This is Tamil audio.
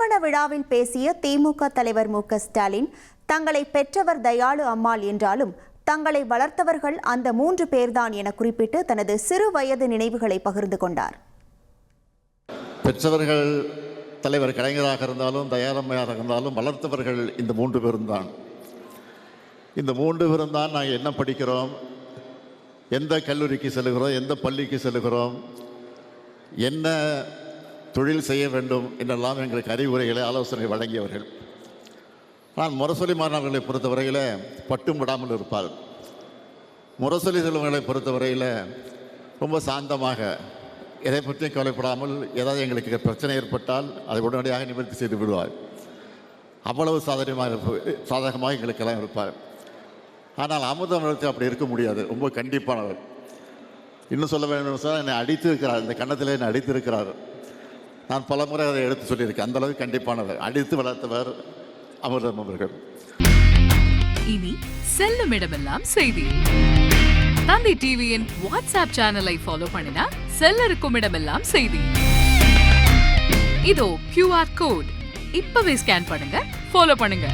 திருமண விழாவில் பேசிய திமுக தலைவர் மு.க. ஸ்டாலின், தங்களை பெற்றவர் தயாளு அம்மாள் என்றாலும் தங்களை வளர்த்தவர்கள் அந்த 3 பேர்தான் என குறிப்பிட்டு தனது சிறு வயது நினைவுகளை பகிர்ந்து கொண்டார். பெற்றவர்கள் தலைவர் கலைஞராக இருந்தாலும் தயாளம்மையாக இருந்தாலும் வளர்த்தவர்கள் இந்த 3 பேரும் தான். இந்த 3 பேரும் தான் நாங்கள் என்ன படிக்கிறோம், எந்த கல்லூரிக்கு செல்கிறோம், எந்த பள்ளிக்கு செல்கிறோம், என்ன தொழில் செய்ய வேண்டும் என்றெல்லாம் எங்களுக்கு அறிவுரைகளை ஆலோசனை வழங்கியவர்கள். நான் முரசொலி மாணவர்களை பொறுத்தவரையில் பட்டும் விடாமல் இருப்பார். முரசொலி செல்வங்களை பொறுத்தவரையில் ரொம்ப சாந்தமாக, எதை பற்றியும் கவலைப்படாமல், ஏதாவது எங்களுக்கு பிரச்சனை ஏற்பட்டால் அதை உடனடியாக நிவர்த்தி செய்து விடுவார். அவ்வளவு சாதகமாக எங்களுக்கெல்லாம் இருப்பார். ஆனால் அமுதவனத்தை அப்படி இருக்க முடியாது. ரொம்ப கண்டிப்பானவர். இன்னும் சொல்ல வேண்டும் சார், என்னை அடித்து இருக்கிறார், இந்த கன்னத்தில் என்னை அடித்து இருக்கிறார். நான் பல முறை அதை எடுத்து சொல்லியிருக்கேன். அந்த அளவுக்கு கண்டிப்பானவர், அடித்து வளர்த்தவர் அமிர்தம் அவர்கள். இனி செல்லும் இடமெல்லாம் செய்தி. தந்தி டிவியின் வாட்ஸ்அப் சேனலை ஃபாலோ பண்ணினா செல்ல இருக்கும் இடமெல்லாம் செய்தி. இதோ QR கோட், இப்பவே ஸ்கேன் பண்ணுங்க, ஃபாலோ பண்ணுங்க.